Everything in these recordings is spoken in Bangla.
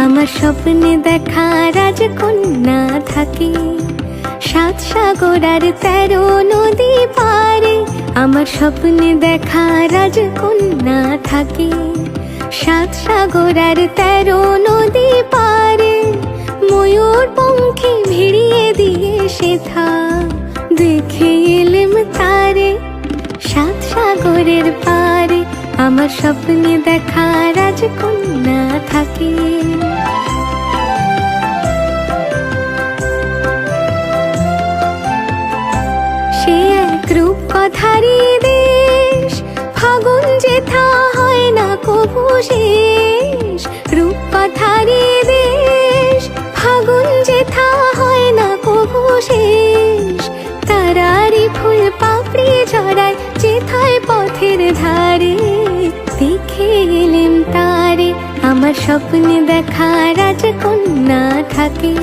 আমার স্বপ্নে দেখা রাজকন্যা থাকে, 7 সাগর আর 13 নদী পারে। আমার স্বপ্নে দেখা রাজকন্যা থাকে, 7 সাগর আর 13 নদী পারে। ময়ূর পঙ্খে ভিড়িয়ে দিয়ে সেথা দেখে এলেম তারে, 7 সাগরের পারে। আমার স্বপ্নে দেখা রাজকন্যা থাকে। সে এক রূপকথারই দেশ, ফাগুন যেথা হয় না কবু শেষ। রূপকথারই দেশ, ফাগুন যেথা হয় না কবু শেষ। তারারি ফুল পাপড়ি ঝরায় যেথায় পথের ধারে, দেখে এলেম তারে। আমার স্বপ্নে দেখা রাজকন্যা থাকে,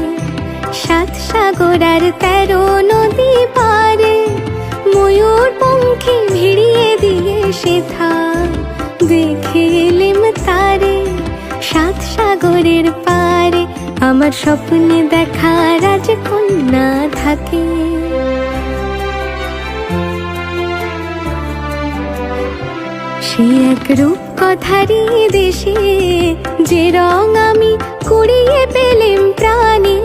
7 সাগর আর 13 নদী পারে। ময়ূর পঙ্খে ভিড়িয়ে দিয়ে সেথা দেখে এলেম তারে, 7 সাগরের পারে। আমার স্বপ্নে দেখা রাজকন্যা থাকে। সে এক রূপকথারই দেশে, যে রং আমি কুড়িয়ে পেলেম প্রাণে,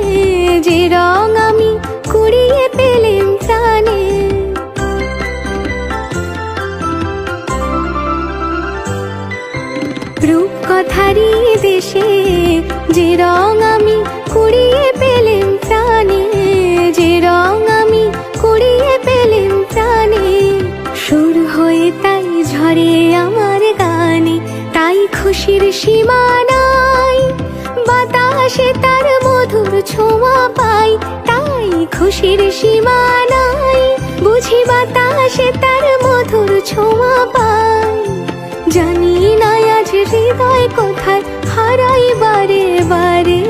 যে রং আমি কুড়িয়ে পেলেম প্রাণে। রূপকথারই দেশে, যে রং আমি কুড়িয়ে পেলেম প্রাণে, যে রং আমি কুড়িয়ে পেলেম প্রাণে। সুর হয়ে তাই ঝরে আমার গানে, তাই খুশির সীমা নাই। বাতাসে তার মধুর ছোঁয়া পাই, তাই খুশির সীমা নাই। বুঝি বাতাসে তার মধুর ছোঁয়া পাই। জানি না আজ হৃদয় কোথায় হারাই বারে বারে,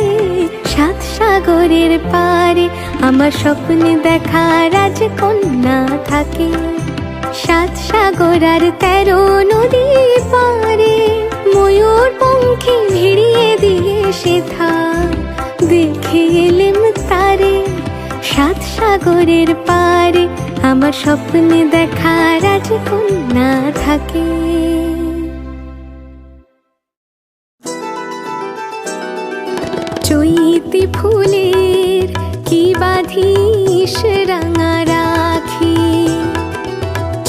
7 সাগরের পারে। আমার স্বপ্নে দেখা রাজকন্যা থাকে, 7 সাগর আর 13 নদী পারে। ময়ূর পঙ্খে ভিড়িয়ে দিয়ে সেথা দেখে এলেম তারে, 7 সাগরের পারে। আমার স্বপ্নে দেখা রাজকন্যা থাকে। চৈতি ফুলের কি বাঁধিস রাঙা রাখি,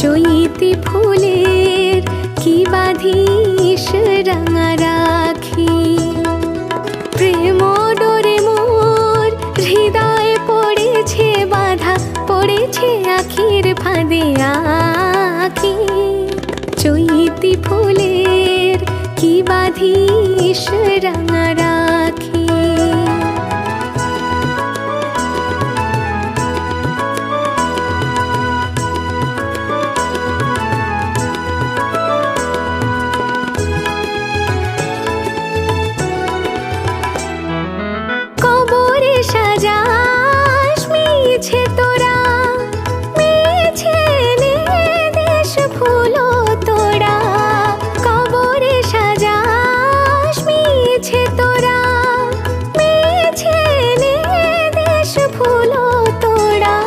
চৈতি ফুলের কি বাঁধিস রাঙা রাখি। প্রেম ডোরে মোর হৃদয়ে পড়েছে বাধা, পড়েছে আখির ফাঁদে আঁখি। চৈতি ফুলের কি বাঁধিস রাঙা রাখি। সাজাস মিছে তোরা, মিছে দেশ ফুলো তোরা। কবরে সাজাস মিছে তোরা, মিছে দেশ ফুলো তোরা।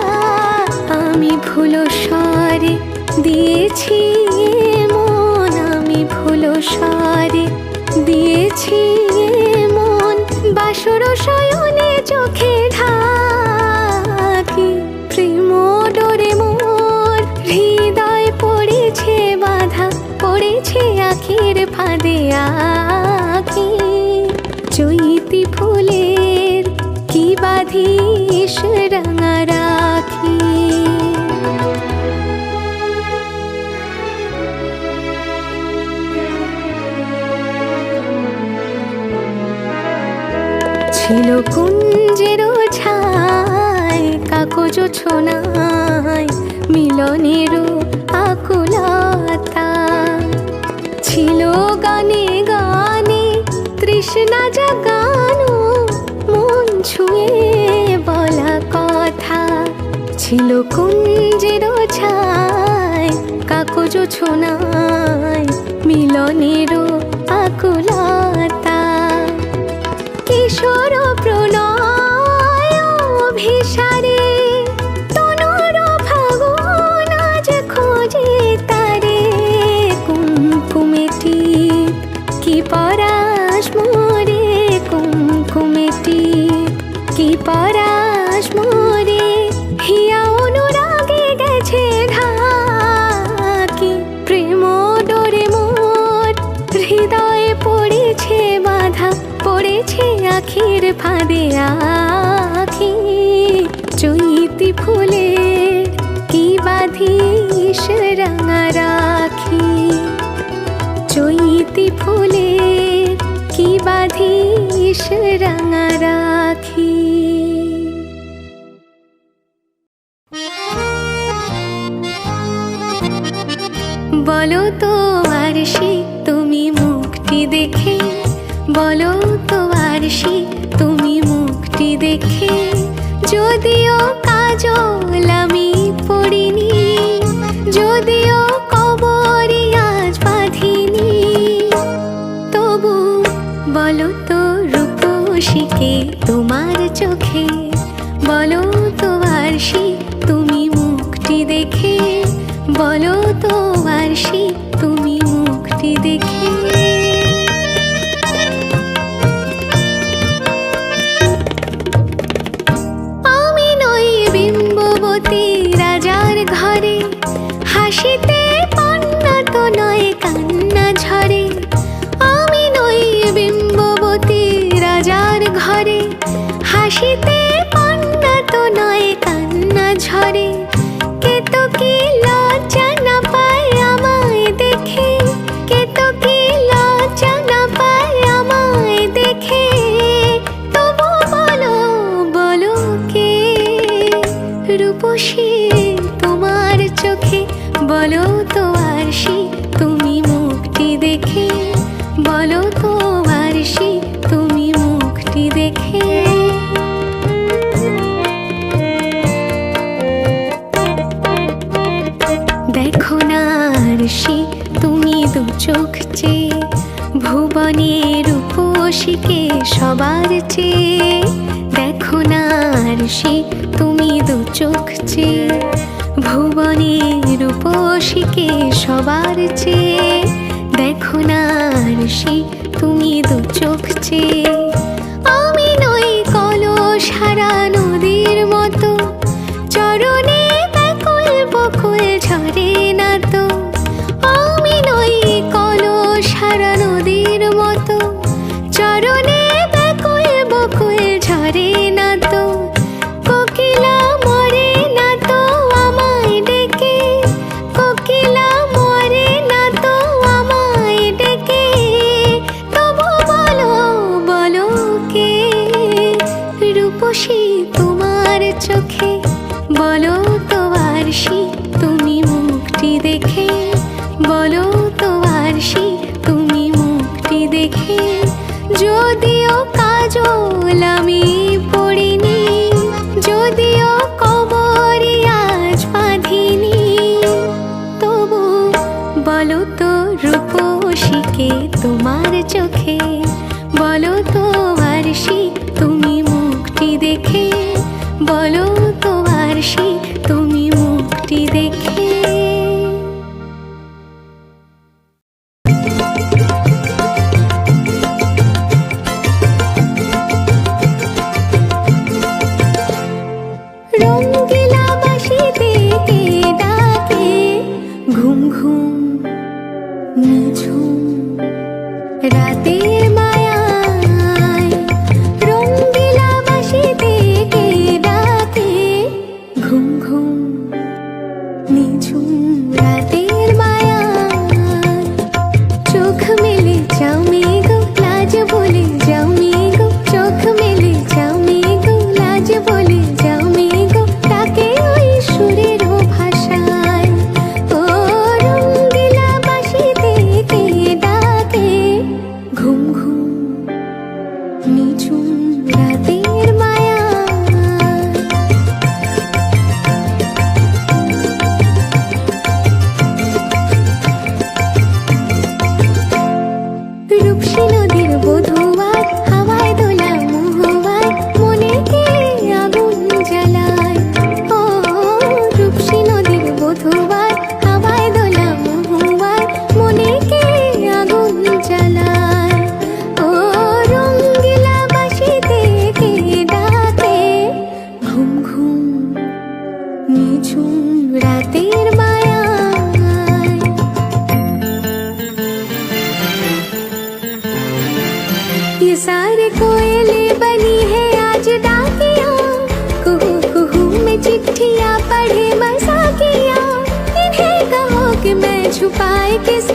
আমি ফুলো স্বরে দিয়েছি মন, আমি ফুলো স্বরে দিয়েছি মন। বাসর শয়নে চোখে ঢাকি, প্রেম ডোরে মোর হৃদয় পড়েছে বাধা, পড়েছে আখির ফাঁদে আঁখি। চৈতি ফুলের কি বাঁধিস রাঙা রাখি। ছিল কুঞ্জের ছায় কাগজ ছোনায়, মিলনের আকুলতা। ছিল গানে গানে তৃষ্ণা জাগানো, মন ছুঁয়ে বলা কথা। ছিল কুঞ্জের ছায় কাগজ ছোনায়, মিলনের আকুলতা। ফাঁদে আখি, চৈতি ফুলে কি বাঁধিস রাঙা রাখি, চৈতি ফুলে কি বাঁধিস রাঙা রাখি। বলো তো আরশি তুমি মুখটি দেখে, বলো তো আরশি তুমি মুখটি দেখে, যদিও কাজল আমি পড়িনি, যদিও কবরি আজ বাঁধিনি, তবু বলো তো রূপসীকে তোমার চোখে, বলো তো আরশি তুমি মুখটি দেখে, বলো তো আরশি তুমি মুখটি দেখে। আমি নই বিম্ববতী রাজার ঘরে, হাসিতে পান্না তো নয় কান্না ঝরে, আমি নই বিম্ববতী রাজার ঘরে, হাসিতে পান্না তো নয় কান্না ঝরে, কে তো কি লজ্জা না পায় আমায় দেখে, কে তো কি লজ্জা না পায় আমায় দেখে, তবু বলো বলো কে রূপসী তোমার চোখে, বলো তো আরশি তুমি মুখটি দেখে, বলো তো আরশি তুমি মুখটি দেখে। দেখো না আরশি তুমি দু চোখ চেয়ে, ভুবনের রূপসীকে সবার চেয়ে, দেখো না আরশি তুমি দু চোখ চেয়ে, ভুবনের রূপসীকে সবার চেয়ে, দেখো না আরশি তুমি দু চোখ চেয়ে। আমি নই কলসারা নদীর মতো, চরণে ব্যাকুল বকুল ঝরে না তো, আমি নই কলসারা নদীর মতো, চরণে ব্যাকুল বকুল ঝরে না তো, কোকিলা মরে না তো আমায় ডেকে, কোকিলা মরে না তো আমায় ডেকে, তবু বলো বলো কে রূপসী তোমার চোখে, বলো তো আরশি তুমি মুখটি দেখে, বলো তো আরশি তুমি মুখটি দেখে, যদিও কাজল আমি পড়িনি, যদিও কবরি আজ বাঁধিনি, তবু বলো তো রূপসীকে তোমার চোখে, বলো তো আরশি তুমি মুখটি দেখে, বলো তো আরশি তুমি মুখটি দেখে। রঙ্গিলা বাঁশিতে কে ডাকে, ঘুম ঘুম নিঝুম রাতের মায়ায়, রঙ্গিলা বাঁশিতে কে ডাকে, ঘুম ঘুম নিঝুম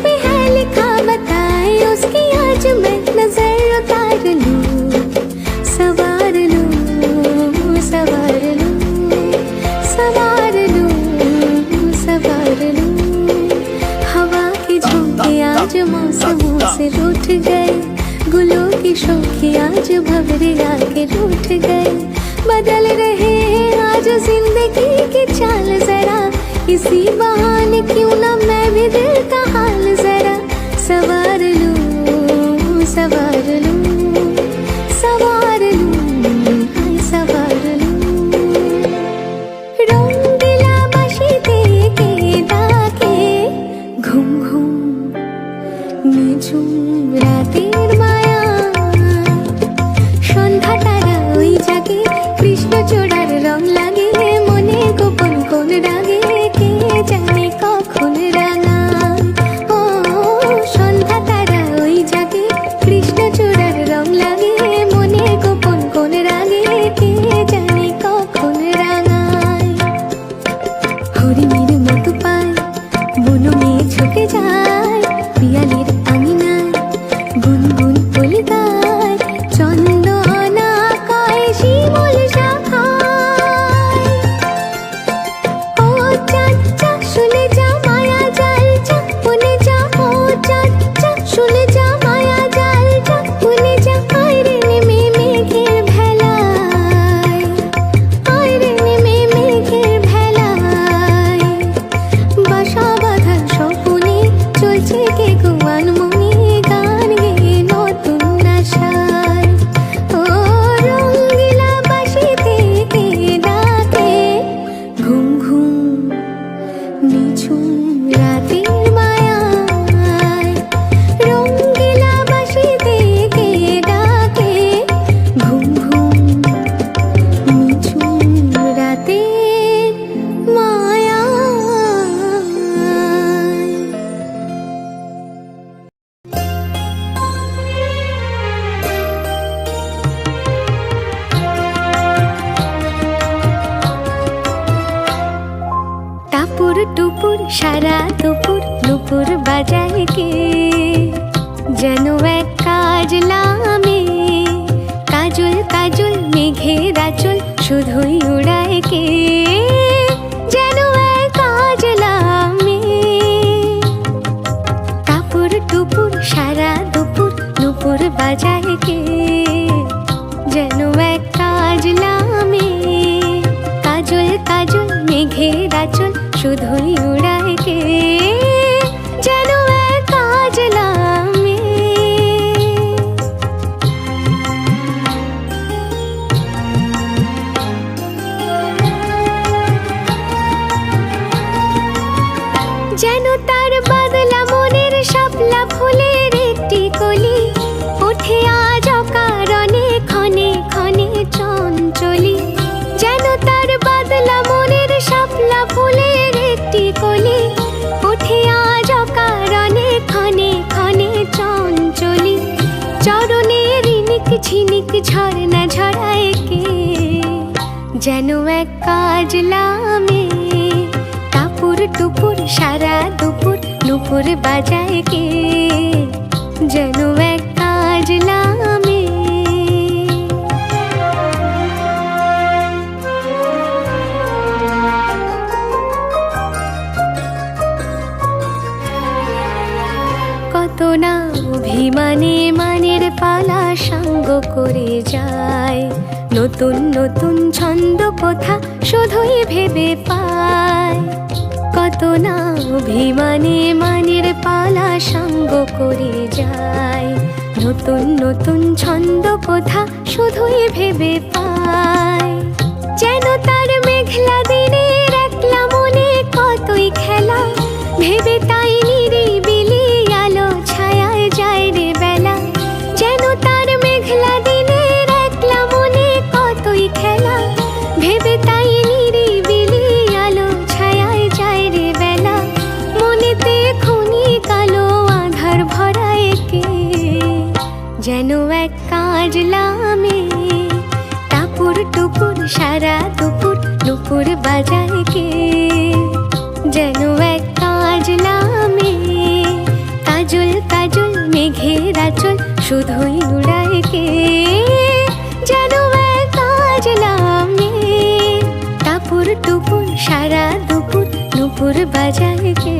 पे है लिखा बताए उसकी आज मैं नजर उतार लूं, सवार लूं, सवार लूं, सवार लूं, सवार लूं। हवा के झोंके आज मौसमों से रूठ गए, गुलों की शोखे आज भंवरे आके रूठ गए। बदल रहे हैं आज जिंदगी की चाल जरा, इसी बहाने क्यों ना मैं भी दिल का हाल जरा सवार लूं, सवार लूं, सवार लूं, हाय सवार लूं। रंगीला बांशीতে কে ডাকে, ঘুম ঘুম নিঝুম রাতের মায়া। সন্ধ্যাটারা ওই জাগে, কৃষ্ণচূড়ার রং লাগে মনে গোপন কোন রাগে, কে জানে কখন রাঙায়। ও সন্ধ্যাটারা ওই জাগে, কৃষ্ণচূড়ার রং লাগে মনে গোপন কোন রাগে, কে জানে কখন রাঙায়। হরিণীর মতো পায় বনমে ছুটে যায়, পিয়ালির আঙিনায় গুনগুন বলে গায়, চন্দনা কয় শিমুল শাখায়। ও চাচা শুনে যা মায়া জাল যা বনে যা, ও চাচা শুনে যা মায়া জাল যা বনে যা। আয়রে নেমে মেঘের ভেলায়, আয়রে নেমে মেঘের ভেলায়। বাসা বাঁধার স্বপনে চলছে কে গোয়ান মনে, গান গেয়ে নতুন আশায়। ও রঙ্গিলা বাঁশিতে কে ডাকে, ঘুম ঘুম নিঝুম রাতের মায়ায়। রঙ্গিলা বাঁশিতে কে ডাকে, ঘুম ঘুম নিঝুম রাতের মায়ায়। টাপুর টুপুর সারা দুপুর নুপুর বাজায় কে, যেন এক কাজলামে। কাজল কাজল মেঘের আঁচল শুধুই উড়ায় কে, যেন এক কাজলামে। টাপুর টুপুর সারা দুপুর নুপুর বাজায় কে, যেন এক কাজলামে। কাজল কাজল মেঘের আঁচল শুধুই উড়ায় কে, যেন এক কাজলামে। যেন তার বাদলা মনের শাপলা ফুলের একটি কলি, ওঠে আজ অকারণে ক্ষণে ক্ষণে চঞ্চলি। যেন তার বাদলা মনের শাপলা ফুলের একটি কলি, ওঠে আজ অকারণে ক্ষণে ক্ষণে চঞ্চলি। চরণে রিনিক ঝিনিক ঝরনা ঝরায় কে, যেন এক কাজলামে। টাপুর টুপুর সারা দুপুর নুপুর বাজায় কে, যেন এক কাজলামে। কত না অভিমানে মানের পালা সাঙ্গ করে যায়, নতুন নতুন ছন্দ কথা শুধুই ভেবে পায়। কত না অভিমানে মানের পালা সাঙ্গ করে যায়, নতুন নতুন ছন্দ কথা শুধুই ভেবে পায়। যেন তার মেঘলা দিনের একলা মনে কতই খেলা, ভেবে তাই নিরিবিলি আলো ছায়ায় যায় রে বেলা। যেন তার মেঘলা দিনের একলা মনে কতই খেলা, ভেবে তাই নিরিবিলি আলো ছায়ায় যায় রে বেলা। মনেতে খুনি কালো আধার ভরায় কে, যেন এক কাজলামে। টাপুর টুপুর সারা দুপুর নুপুর বাজায় কে, যেন এক কাজলামে। কাজল কাজল মেঘের আঁচল শুধুই উড়ায় কে, যেন এক কাজলা মেয়ে। টাপুর টুপুর সারা দুপুর নুপুর বাজায় কে,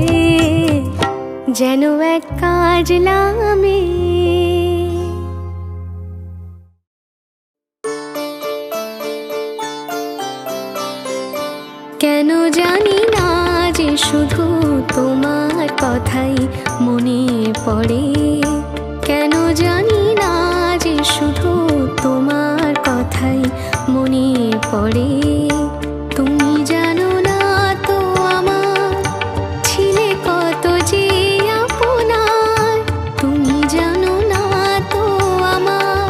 যেন এক কাজলা মেয়ে। কেন জানি না যে শুধু তোমার কথাই মনে পড়ে, কেন জানি না যে শুধু তোমার কথাই মনে পড়ে। তুমি জানো না তো আমার ছিলে কত যে আপনার, তুমি জানো না তো আমার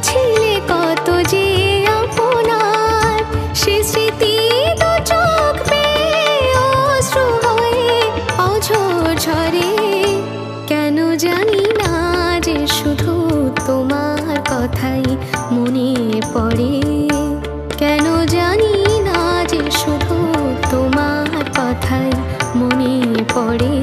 ছিলে কত যে আপনার। সে স্মৃতি দু চোখ বেয়ে অশ্রু হয়ে অঝোর ঝরে, কেন জানি না যে শুধু তোমার কথাই মনে পড়ে, কেন জানি না যে শুধু তোমার কথাই মনে পড়ে।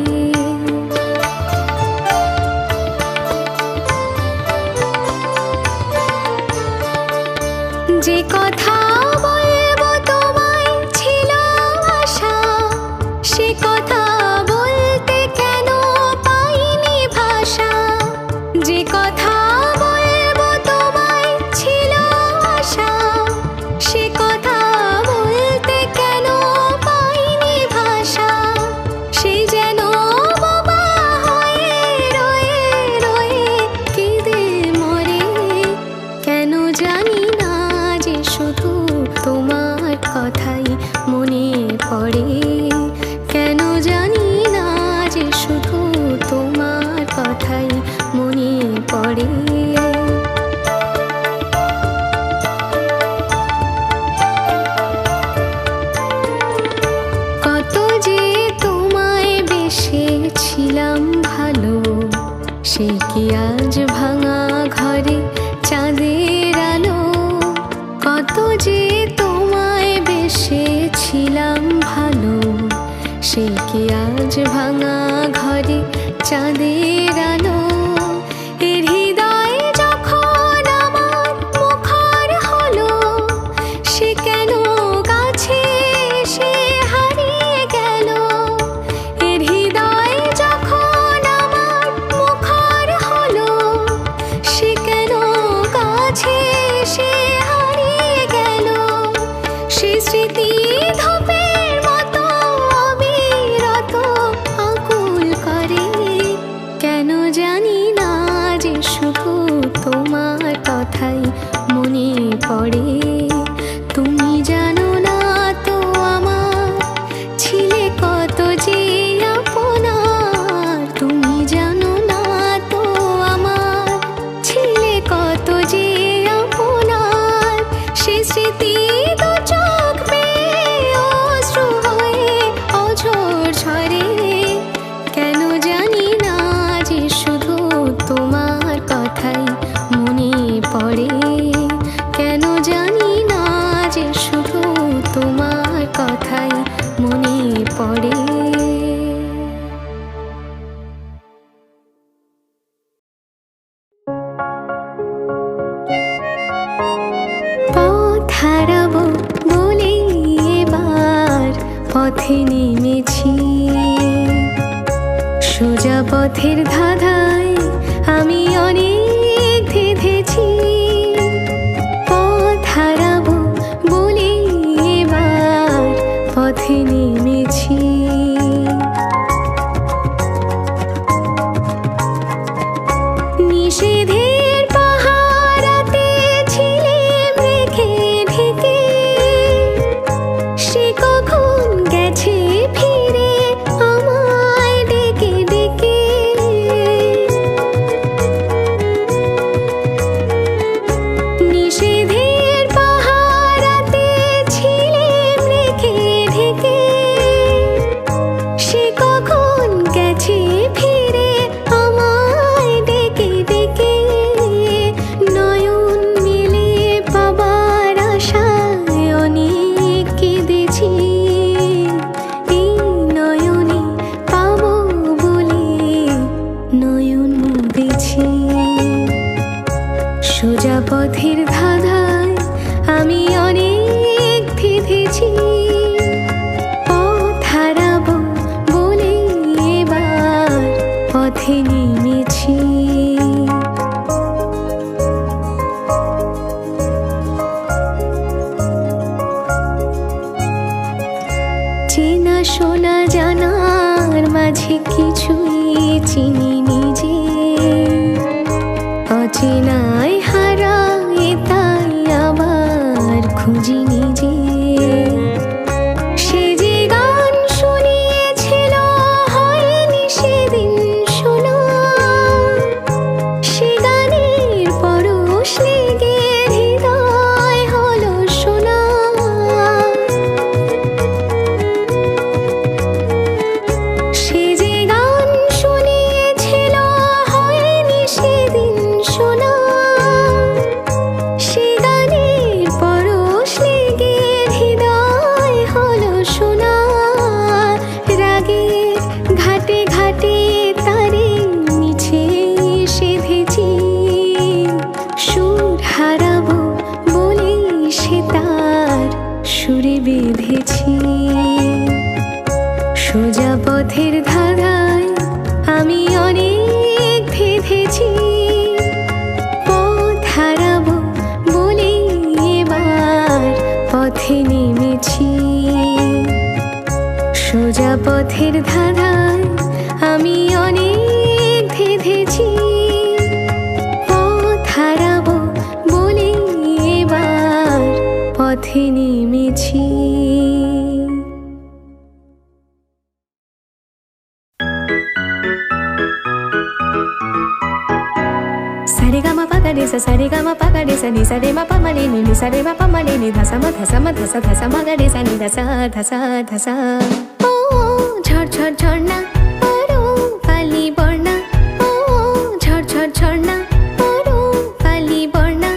যে কথা বলবো তোমায় ছিল আশা, সে কথা বলতে কেন পাইনি ভাষা। যে কথা বলবো তোমায় ছিল আশা, সে কথা বলতে কেন পাইনি ভাষা। সে যেন বোবা হয়ে রয়ে রয়ে কেঁদে মরে, কেন জানি না যে শুধু তোমার কথাই মনে পড়ে, কেন জানি না যে শুধু তোমার কথাই মনে পড়ে। কত যে তোমায় বেসেছিলাম ভালো, সে কি আজ ভাঙা ঘরে চাঁদের আলো। কত যে তোমায় বেসেছিলাম ভালো, সে কি আজ ভাঙা ঘরে চাঁদের আলো। এর হৃদয় যখন আমার মুখর হলো, সে কেন কাছে সে হারিয়ে গেল। এর হৃদয় যখন আমার মুখর হলো, সে কেন কাছে সে হারিয়ে গেল। সে স্মৃতি ধূপের মতো অবিরত আকুল করে, কেন জানি না যে শুধু তোমার কথাই মনে পড়ে। তুমি জানো না তো আমার ছিলে কত যে আপনার, তুমি জানো না তো আমার ছিলে কত যে আপনার। সে স্মৃতি দু চোখ বেয়ে অশ্রু হয়ে অঝোর ঝরে, কেন জানি না যে শুধু তোমার কথাই মনে পড়ে, কেন জানি না যে শুধু তোমার কথাই মনে পড়ে। পথ হারাবো বলে এবার পথে নেমেছি, সোজা পথের ধাঁধায় আমি অনেক ধেঁধেছি। পথ হারাবো বলে এবার পথে নেমেছি, নিষেধের পাহারাতে ছিলেম রেখে ঢেকে। সে কখন গেছে ফিরে আমায় ডেকে ডেকে। নেমেছি। চেনা শোনা জানার মাঝে কিছুই চিনি নিজে, অচেনায় হারায় তাই আবার খুঁজি নিজে। সে যে গান শুনিয়েছিল হয়নি সেদিন শোনা, সে গানের পরশ লেগে হৃদয় হলো শোনা। সে যে গান শুনিয়েছিল হয়নি সেদিন শোনা, সে গানের পরশ লেগে হৃদয় হলো শোনা। রাগের ঘাটে ঘাটে তারে মিছে সেধেছি, সুর হারাবো বলে সে তার সুরে বেঁধেছি। সোজা পথের ধারায় আমি অনেক ধেঁধেছি, পথ হারাবো বলে এবার পথে নেমেছি। সোজা পথের ধারায় আমি অনেক ধেঁধেছি, পথ হারাবো বলে এবার পথে নেমেছি। সারে গামা পাগা রে সা রে গামা পাগা রে সা নি সা রে মা পা মা রে নি সা রে মা পা মা রে নি ধা সা মা গা রে সা নি ধা সা। ও ঝড় ঝড় ঝর্ণা পড়ো কালি বর্ণা, ও ঝড় ঝড় ঝর্ণা পড়ো কালি বর্ণা।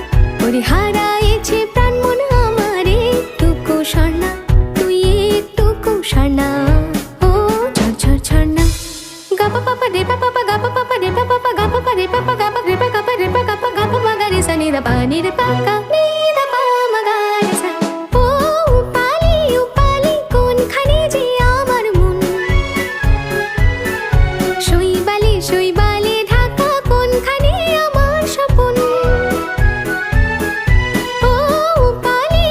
ওরে হারায়েছে প্রাণ মন আমার একটুকু স্বর্ণা, তুই একটুকু স্বর্ণা। ও ঝড় ঝড় ঝর্ণা গা পা পা রে পা পা গা পা রে পা পা গা পা রে পা গা পা রে পা গা পা রে পা গা পা গা পা গা রে সা নি রা পা নি রে পা গা নি রা পা মা গা রে সা। ও উপালি কোনখানে যে আমার মন, শৈবালে ঢাকা কোনখানে আমার স্বপন। ও উপালি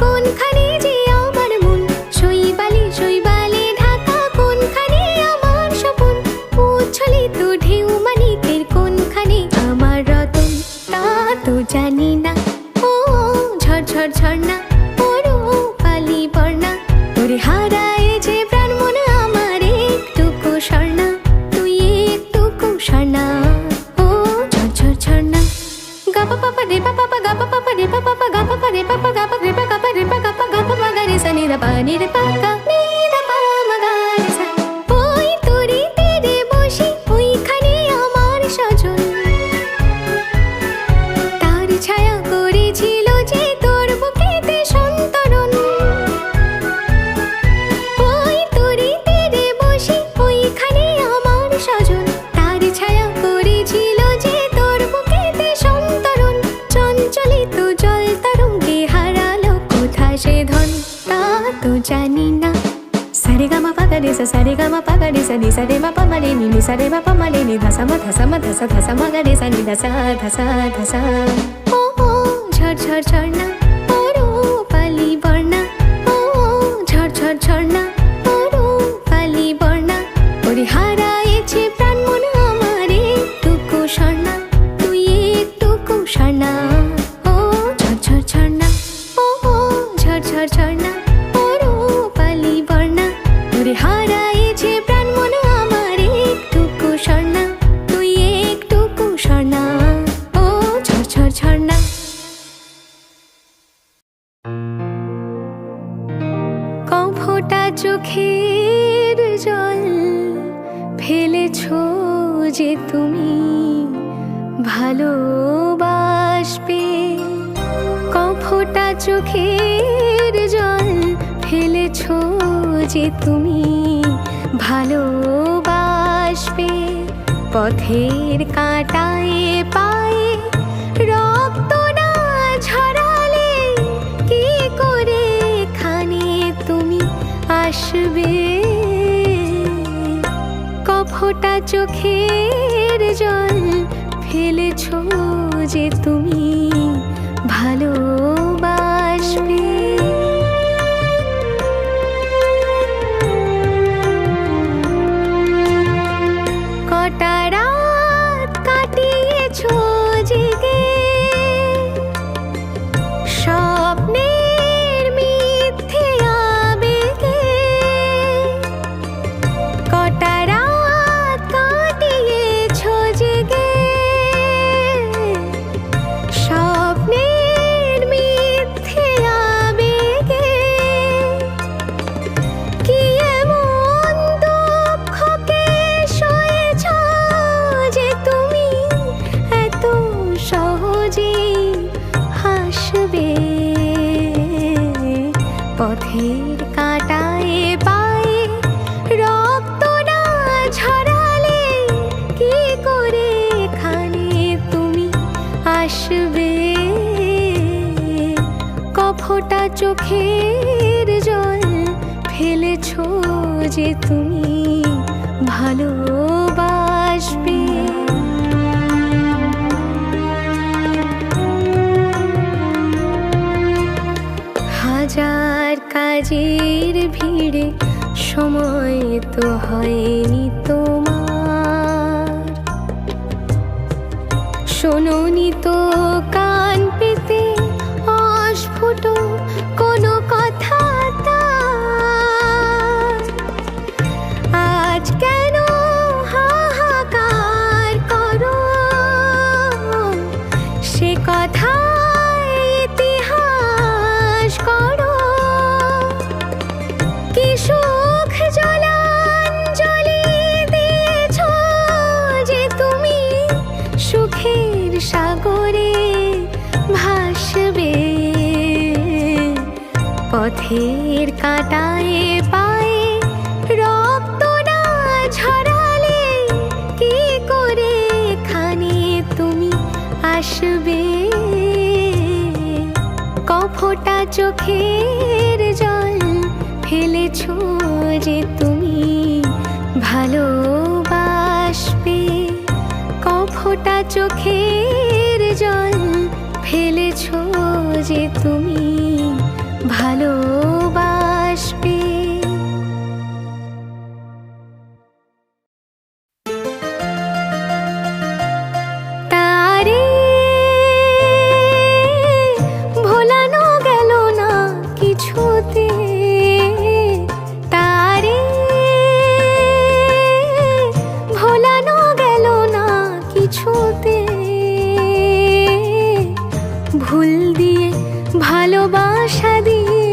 কোনখানে যে আমার মন, শৈবালে ঢাকা কোনখানে আমার স্বপন। উচ্ছলিত ঢেউ মানিকের কোনখানে আমার রতন, তা তো জানি না। ও ঝড় ঝড় ঝর্ণা পড়ো কালি বর্ণা, ওরে হারায় যে প্রাণ মন আমার একটুকু স্বর্ণা, তুই একটুকু স্বর্ণা। ও ঝড় ঝড় ঝর্ণা গা পা পা রে পা পা গা পা রে পা গা পা রে পা গা পা রে পা গা পা রে পা গা পা গা রে সা নি রা পা নি রে পা গা নি রা পা মা গা রে সা। ওই তোরে তেরে বসে ওইখানে আমার সজন, তার ছায়া করেছিল যে তোর বুকেতে সন্তরণ। ওই তোরে তেরে বসে ওইখানে আমার সজন, তার ছায়া করেছিল যে তোর বুকেতে সন্তরণ। চঞ্চলিত জল তরঙ্গে হারালো কোথা সে ধন, তা তো জানি না। সারে গামা পাগা রে সা রে গামা পাগা রে সা নি সা রে মা পা মা রে নি সা রে মা পা মা রে নি ধা সা মা গা রে সা নি ধা সা। ও ঝড় ঝড় ঝর্ণা পড়ো কালি বর্ণা, ও ঝড় ঝড় ঝর্ণা পড়ো কালি বর্ণা। ওরে হারায়েছে প্রাণ মন আমার একটুকু স্বর্ণা, তুই একটুকু স্বর্ণা। ও ঝড় ঝড় ঝর্ণা, ও ঝড় ঝড় ঝর্ণা পড়ো কালি বর্ণা। ওরে হারায়েছে প্রাণ মন আমার একটুকু স্বর্ণা, তুই একটুকু স্বর্ণা। ও ঝড় ঝড় ঝর্ণা। কফোটা চোখের জল ফেলেছো যে তুমি ভালোবাসবে, কফোটা চোখের জল ফেলেছো যে তুমি ভালোবাসবে। পথের কাঁটায় পায়ে রক্ত না ঝরালে কি করে এখানে তুমি আসবে। কফোটা চোখে যে তুমি ভালোবাসবে। কটা রাত কাটিয়েছো জেগে স্বপ্নের মিথ্যে আবেগে। কটা রাত কাটিয়েছো জেগে স্বপ্নের মিথ্যে আবেগে। কি এমন দুঃখকে সয়েছ যে তুমি এত সহজে হাসবে। পথের কাঁটায় পায়ে রক্ত না ঝরালে কি করে এখানে তুমি আসবে। কফটা চোখের জল ফেলেছো যে তুমি ভালোবাসবে। হাজার কাজের ভিড়ে সময় তো হয়নি তোমার। শোনোনি তো কান পেতে অস্ফুট কোনো কথা তার। আজ কেন হাহাকার করো সে কথা ইতিহাস করো। কি সুখ জলাঞ্জলি দিয়েছ যে তুমি সুখের সাগরে ভাসবে। পথের কাঁটায় পায়ে রক্ত না ঝরালে কি করে এখানে তুমি আসবে। কফটা চোখের জল ফেলেছো যে তুমি ভালোবাসবে। কফটা চোখের জল ফেলেছো যে তুমি ভালোবাসবে। তারে ভোলানো গেল না কিছুতে। তারে ভোলানো গেল না কিছুতে। ভুল দিয়ে ভালোবাসা দিয়ে,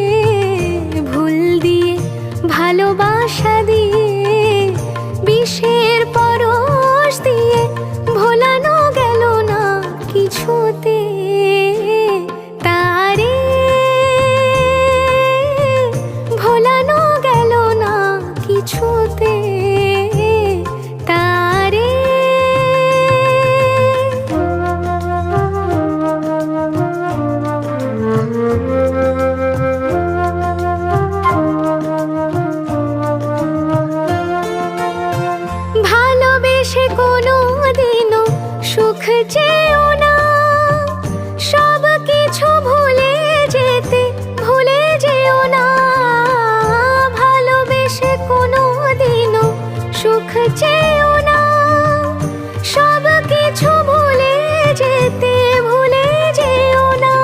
ভুল দিয়ে ভালোবাসা দিয়ে, বিষের পরশ দিয়ে ভোলানো গেল না কিছুতে। তারে ভোলানো গেল না কিছুতে। তারে ভালোবেসে কোনো দিনও সুখ চেয়েও না। সব কিছু ভুলে যেতে ভুলে যেও না। ভালোবেসে কোনো দিনও সুখ চেয়েও না। সব কিছু ভুলে যেতে ভুলে যেও না।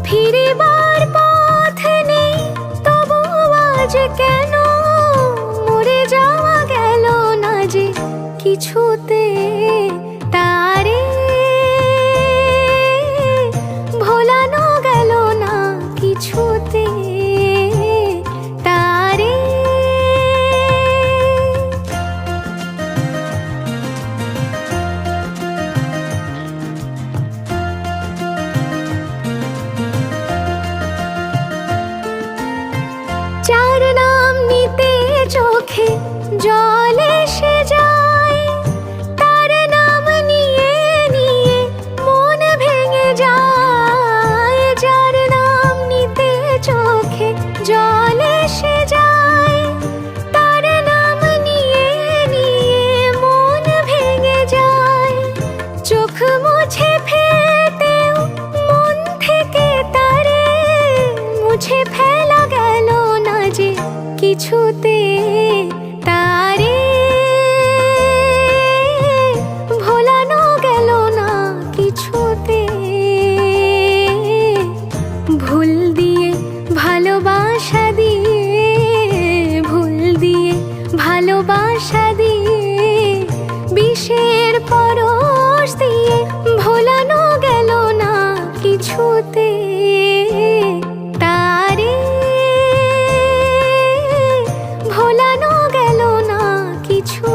ফিরিবার পথ নেই তবু আজ কেন মরে যাওয়া গেল না যে কিছুতে। তারে ভোলানো গেল না কিছুতে। তারে যার নাম নিতে চোখে জল এসে যায়, তার নাম নিয়ে নিয়ে মন ভেঙে যায়। যার নাম নিতে চোখে জল এসে যায়, তার নাম নিয়ে নিয়ে মন ভেঙে যায়। চোখ মুছে ফেলে কিছুতে, তারে ভোলানো গেল না কিছুতে। ভুল দিয়ে ভালোবাসা দিয়ে, ভুল দিয়ে ভালোবাসা দিয়ে, বিষের পরশ দিয়ে ভোলানো গেল না কিছুতে, তারে ভোলানো গেল না কিছু।